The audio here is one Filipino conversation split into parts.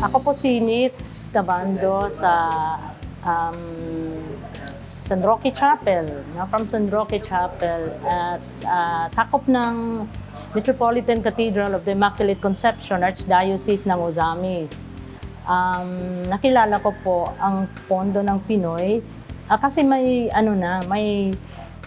Ako po si Nitz Cabando sa um, San Roque Chapel, from San Roque Chapel at takop ng Metropolitan Cathedral of the Immaculate Conception, Archdiocese ng Ozamis. Nakilala ko po ang Pondo ng Pinoy kasi may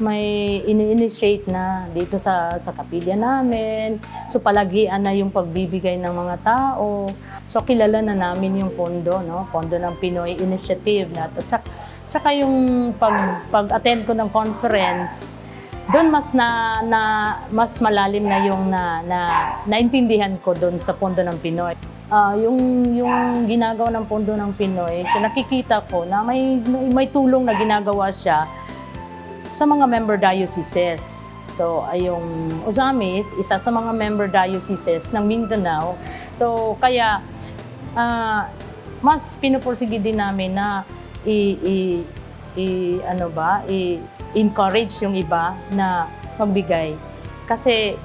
may ini-initiate na dito sa kapilya namin. So palagian na yung pagbibigay ng mga tao. So kilala na namin yung Pondo, no? Pondo ng Pinoy Initiative na. Tsaka yung pag-attend ko ng conference, doon mas malalim na yung naintindihan ko doon sa Pondo ng Pinoy. Yung ginagawa ng Pondo ng Pinoy, so nakikita ko na may tulong na ginagawa siya sa mga member dioceses. So, yung Ozamis, isa sa mga member dioceses ng Mindanao. So, kaya mas pinupursige din namin na i-encourage yung iba na magbigay. Kasi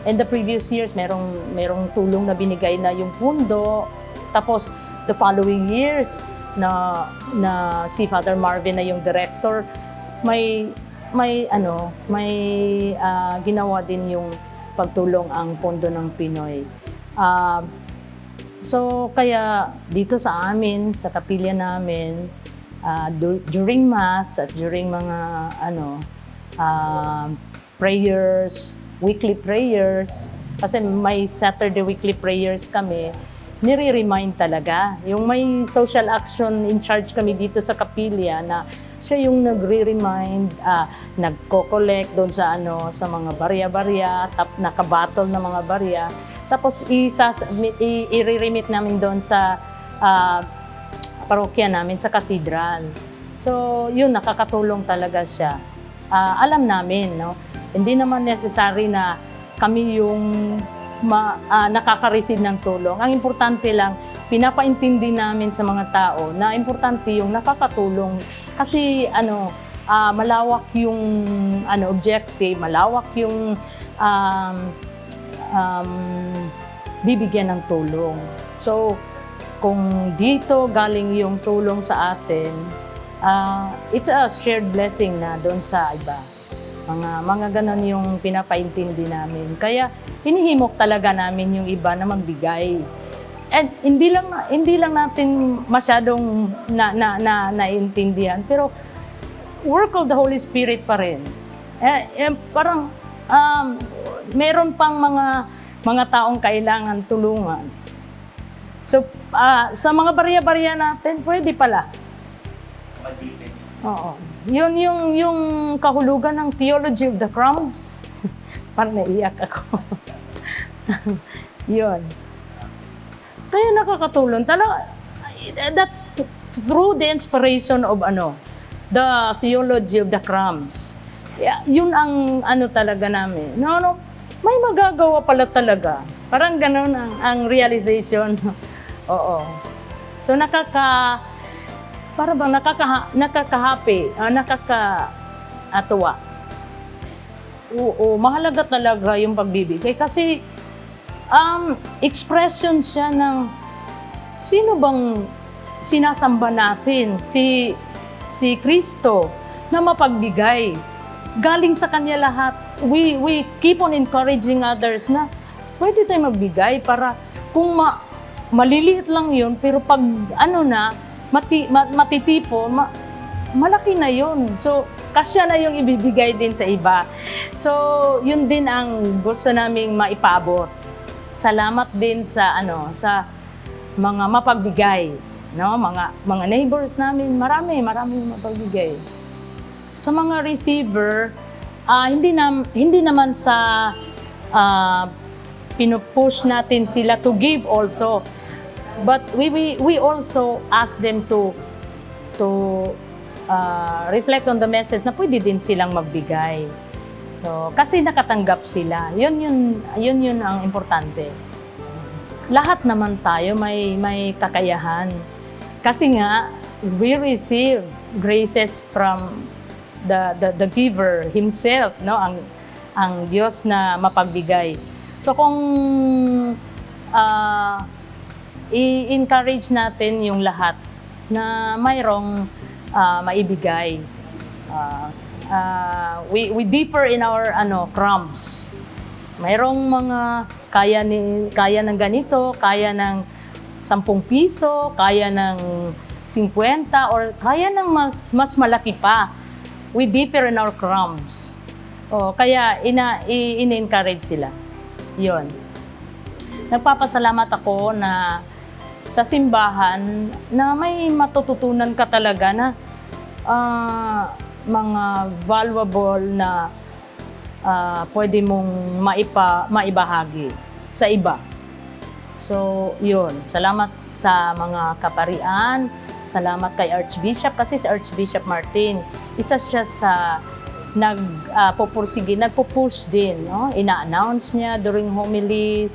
in the previous years, merong tulong na binigay na yung Pondo. Tapos, the following years, na si Father Marvin na yung director, may ginawa din yung pagtulong ang Pondo ng Pinoy. So kaya dito sa amin, sa kapilya namin, during Mass at during mga prayers, weekly prayers, kasi may Saturday weekly prayers kami, nire-remind talaga. Yung may social action in charge kami dito sa kapilya na siya yung nagre-remind, nagko-collect doon sa mga barya-barya, nakabattle na mga barya. Tapos i-remit namin doon sa parokya namin sa cathedral. So yun, nakakatulong talaga siya. Alam namin, no? Hindi naman necessary na kami yung nakaka-receive ng tulong. Ang importante lang, pinapaintindi namin sa mga tao na importante yung nakakatulong. Kasi malawak yung objective, malawak yung bibigyan ng tulong. So, kung dito galing yung tulong sa atin, it's a shared blessing na doon sa iba. Mga ganon yung pinapaintindi namin. Kaya hinihimok talaga namin yung iba na magbigay. And hindi lang natin masyadong naintindihan, pero work of the Holy Spirit pa rin. Parang meron pang mga taong kailangan tulungan. So sa mga barya-barya natin, pwede pala. Oo. Yun yung kahulugan ng theology of the crumbs. Parang naiyak ako. Yun. Kaya nakakatulong. That's through the inspiration of the theology of the crumbs. Yeah, yun ang talaga namin. May magagawa pala talaga. Parang ganun ang realization. Oo. So para bang nakakahappy, nakakatuwa. Oo, mahalaga talaga yung pagbibigay kasi expression siya ng sino bang sinasamba natin, si Kristo na mapagbigay. Galing sa Kanya lahat. We keep on encouraging others na pwede tayong magbigay para kung maliliit lang yun, pero pag matitipo, malaki na yun. So, kasya na yung ibibigay din sa iba. So, yun din ang gusto naming maipabot. Salamat din sa mga mapagbigay, no? Mga neighbors namin, marami mapagbigay. Sa mga receiver, hindi naman sa pinupush natin sila to give also. But we also ask them to reflect on the message na pwede din silang magbigay. So, kasi nakatanggap sila. Yun ang importante. Lahat naman tayo may kakayahan. Kasi nga, we receive graces from the giver himself, no? Ang Diyos na mapagbigay. So kung i-encourage natin yung lahat na mayroong maibigay. We differ in our crumbs. Mayroong mga kaya ng ganito, kaya ng 10 piso, kaya ng 50, or kaya ng mas malaki pa. We differ in our crumbs. Kaya in-encourage sila. Yon. Nagpapasalamat ako na sa simbahan na may matututunan ka talaga na mga valuable na pwede mong maibahagi sa iba. So, yun. Salamat sa mga kaparian. Salamat kay Archbishop kasi si Archbishop Martin, isa siya sa nagpo-push din, no? Ina-announce niya during homilies,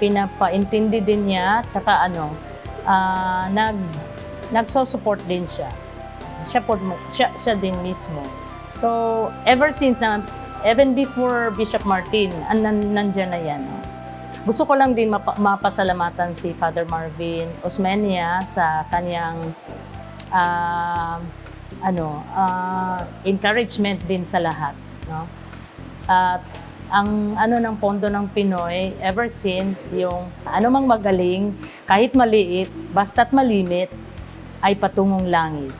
pinapaintindi din niya, tsaka nagso-support din siya. Siya din mismo. So, ever since even before Bishop Martin, nandyan na yan. No? Gusto ko lang din mapasalamatan si Father Marvin Osmeña sa kanyang encouragement din sa lahat. No? At ang ng Pondo ng Pinoy, ever since, yung anumang magaling, kahit maliit, basta't malimit, ay patungong langit.